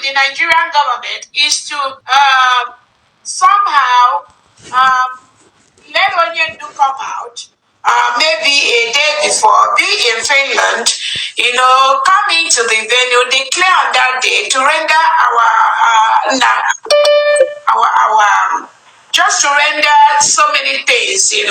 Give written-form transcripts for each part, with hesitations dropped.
the Nigerian government is to somehow let Onyendu come out. Maybe a day before, be in Finland, come into the venue, declare on that day to render our just to render so many things, to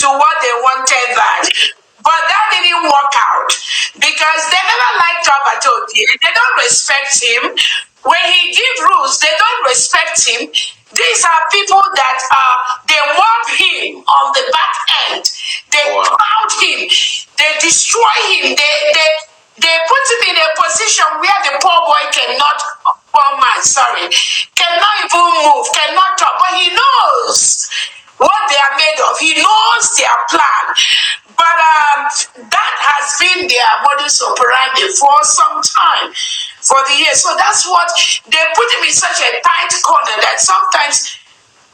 what they wanted that. But that didn't work out because they never liked Obatoti. They don't respect him. When he gives rules, they don't respect him. These are people that they mob him on the back end. They crowd him. They destroy him. They put him in a position where the poor boy cannot even move, cannot talk. But he knows what they are made of. He knows their plan. But that has been their modus operandi for some time, for the years. So that's what they put him in such a tight corner that sometimes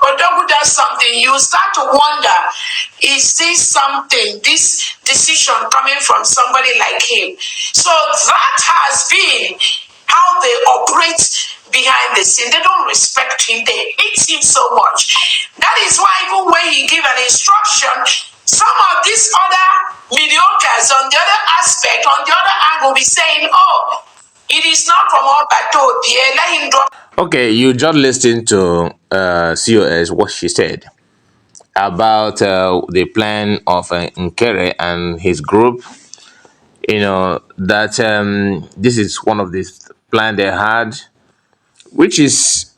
Odogu does something, you start to wonder, is this something, this decision coming from somebody like him? So that has been how they operate behind the scene. They don't respect him. They hate him so much. That is why even when he give an instruction, some of these other mediocres on the other aspect, on the other angle, will be saying, oh, it is not from all Bato, let him drop. Okay, you just listened to COS, what she said about the plan of Nkere and his group. That this is one of the plan they had, which is,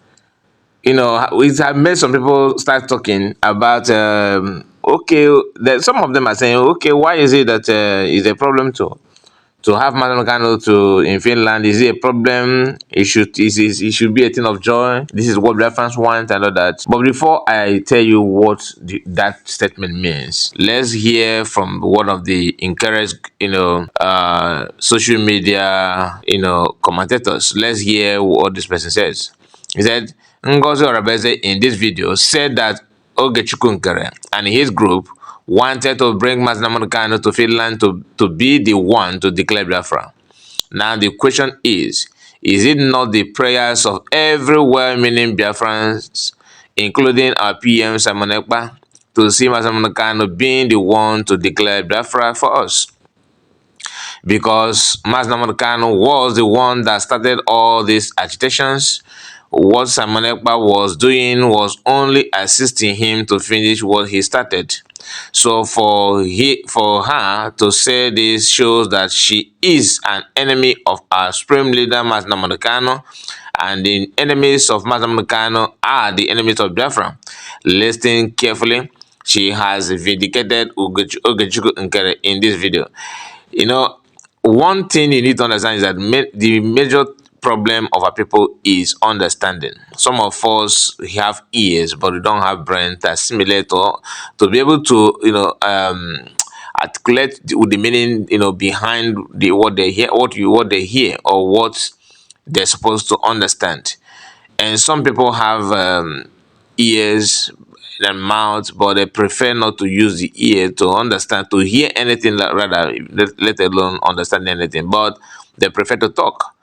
it had made some people start talking about, okay, that some of them are saying, okay, why is it that is a problem to have Madam Kano in Finland? Is it a problem? It should be a thing of joy. This is what Biafrans want and all that. But before I tell you what that statement means, let's hear from one of the encouraged, social media, commentators. Let's hear what this person says. He said, Ngozi Orabeze in this video said that Ogechukwu Nkere and his group wanted to bring Mazi Kano to Finland to be the one to declare Biafra. Now the question is it not the prayers of every well-meaning Biafrans, including our PM Simon Ekpa, to see Mazi Kano being the one to declare Biafra for us? Because Mazi Kano was the one that started all these agitations. What Simon Ekpa was doing was only assisting him to finish what he started. So for her to say this shows that she is an enemy of our supreme leader, Mazi Kano, and the enemies of Mazi Kano are the enemies of Biafra. Listen carefully. She has vindicated Ogechukwu Nkere in this video. One thing you need to understand is that the major problem of our people is understanding. Some of us have ears, but we don't have brains to assimilate or to be able to, articulate the meaning, behind what they hear, what they hear, or what they're supposed to understand. And some people have ears and mouths, but they prefer not to use the ear to understand, to hear anything, rather, let alone understand anything. But they prefer to talk.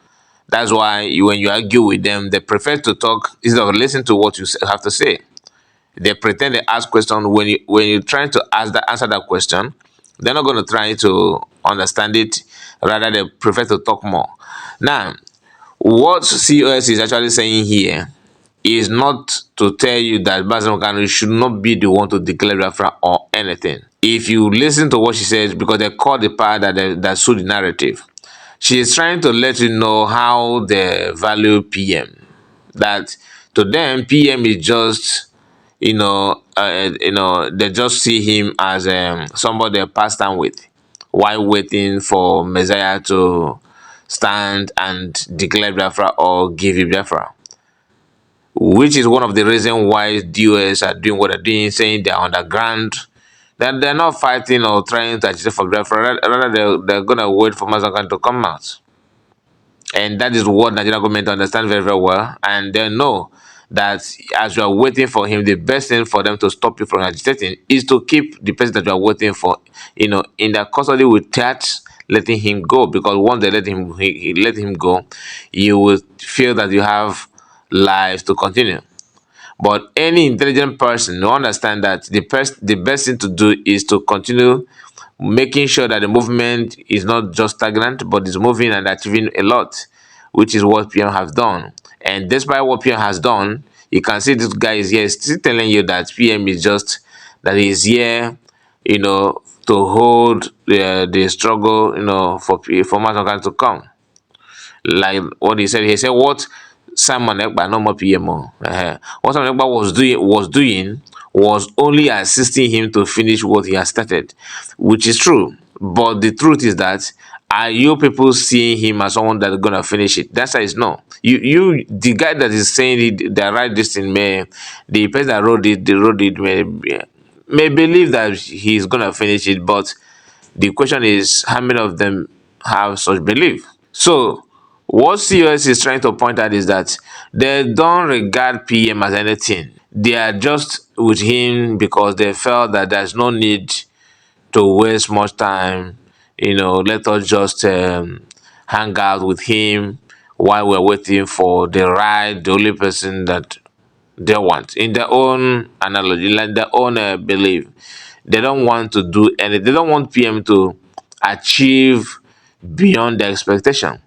That's why when you argue with them, they prefer to talk instead of listen to what you have to say. They pretend they ask questions. When you're trying to answer that question, they're not going to try to understand it. Rather, they prefer to talk more. Now, what COS is actually saying here is not to tell you that Mazi Kano should not be the one to declare Biafra or anything. If you listen to what she says, because they call the part that suit the narrative, she is trying to let you know how they value PM. That to them, PM is just, they just see him as somebody they pass down with while waiting for Messiah to stand and declare Biafra or give you Biafra. Which is one of the reasons why DOS are doing what they're doing, saying they're underground. That they're not fighting or trying to agitate for Biafra. Rather, they're going to wait for Mazi Kano to come out. And that is what Nigerian government understand very, very well. And they know that as you are waiting for him, the best thing for them to stop you from agitating is to keep the person that you are waiting for, in their custody without letting him go. Because once they let him go, you will feel that you have life to continue. But any intelligent person will understand that the best thing to do is to continue making sure that the movement is not just stagnant, but is moving and achieving a lot, which is what PM has done. And despite what PM has done, you can see this guy is here still telling you that PM is just that he's here, to hold the struggle, for Mazakan to come. Like what he said, what Simon Ekpa, no more PMO. What Simon Ekpa was only assisting him to finish what he has started, which is true. But the truth is that, are you people seeing him as someone that's gonna finish it? That's why it's no. The guy that is saying that write this thing, the person that wrote it may believe that he's gonna finish it, but the question is, how many of them have such belief? So, what COS is trying to point out is that they don't regard PM as anything. They are just with him because they felt that there's no need to waste much time. Let us just hang out with him while we're waiting for the only person that they want. In their own analogy, like their own belief, they don't want to do anything. They don't want PM to achieve beyond their expectation.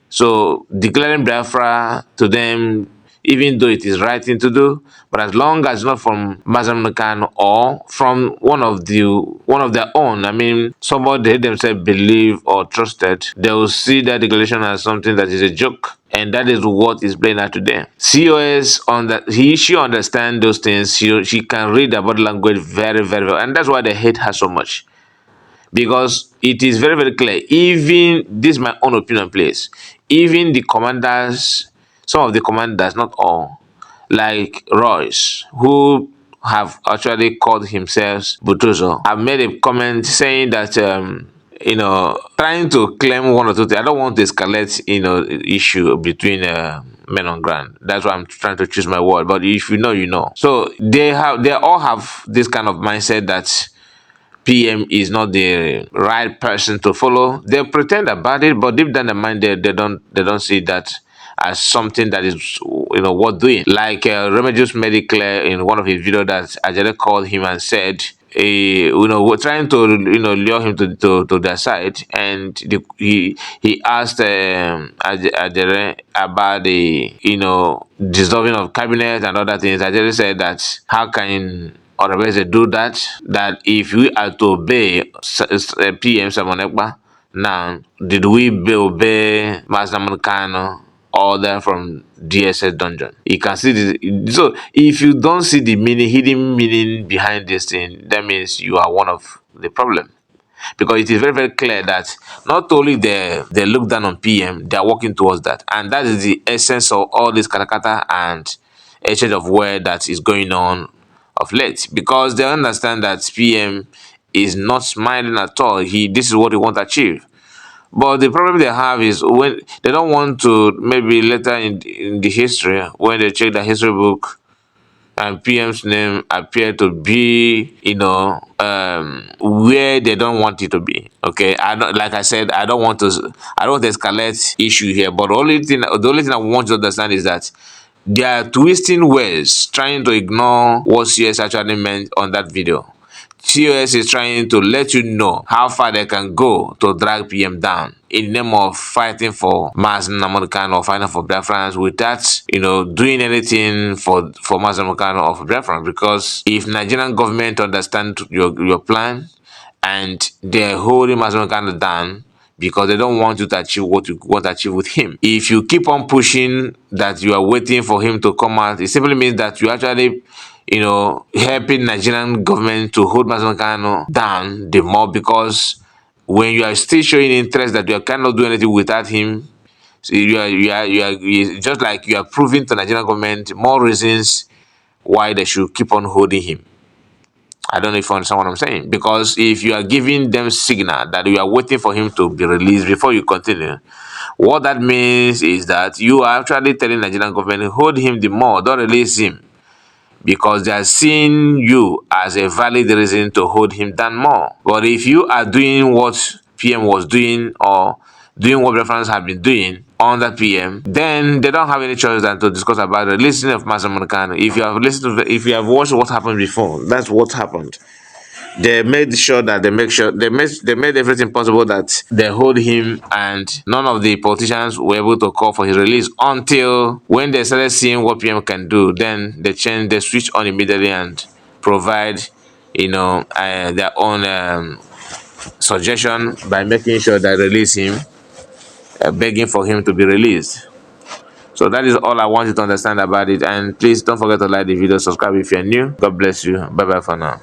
So declaring Biafra to them, even though it is right thing to do, but as long as not from Mazam Khan or from one of their own, I mean, somebody they themselves believe or trusted, they will see that declaration as something that is a joke. And that is what is playing out today. COS on that she understands those things. She can read the body language very, very well. And that's why they hate her so much. Because it is very, very clear. Even this is my own opinion, please. Even the commanders, some of the commanders, not all, like Royce, who have actually called himself Butuzo, have made a comment saying that trying to claim one or two things. I don't want to escalate, issue between men on ground. That's why I'm trying to choose my word. But if you know, you know. So they all have this kind of mindset that PM is not the right person to follow. They pretend about it, but deep down the mind, they don't see that as something that is worth doing. Like Remedios made it clear in one of his videos that Ajay called him and said, we're trying to lure him to their side, and he asked Ajay about the dissolving of cabinet and other things. Ajay said that how can otherwise they do that if we are to obey PM Simon Ekpa, now did we obey Master Kano order from DSS dungeon? You can see this. So if you don't see the hidden meaning behind this thing, that means you are one of the problem. Because it is very, very clear that not only they look down on PM, they are working towards that. And that is the essence of all this katakata and exchange of word that is going on of late. Because they understand that PM is not smiling at all. This is what he wants to achieve. But the problem they have is when they don't want to, maybe later in the history, when they check the history book, and PM's name appear to be, where they don't want it to be. Okay, like I said, I don't want to escalate issue here. But the only thing I want you to understand is that they are twisting words, trying to ignore what CS actually meant on that video. COS is trying to let you know how far they can go to drag PM down in the name of fighting for Mazen Namorkan or fighting for Biafrans without, doing anything for Mazen Namorkan or for Biafrans. Because if Nigerian government understand your plan and they're holding Mazen Namorkan down because they don't want you to achieve what you want to achieve with him. If you keep on pushing that you are waiting for him to come out, it simply means that you actually helping Nigerian government to hold Mazen Kano down the more, because when you are still showing interest that you cannot do anything without him, so you are just like you are proving to Nigerian government more reasons why they should keep on holding him. I don't know if you understand what I'm saying. Because if you are giving them signal that you are waiting for him to be released before you continue, What that means is that you are actually telling Nigerian government, hold him the more, don't release him, because they are seeing you as a valid reason to hold him down more. But if you are doing what PM was doing, or doing what reference have been doing under PM, then they don't have any choice than to discuss about the releasing of Mazen Kanu. If you have listened to if you have watched what happened before, that's what happened. They made sure that they made everything possible that they hold him, and none of the politicians were able to call for his release until when they started seeing what PM can do. Then they switch on immediately and provide their own suggestion by making sure that release him, begging for him to be released. So that is all I want you to understand about it. And please don't forget to like the video, subscribe if you're new. God bless you. Bye bye for now.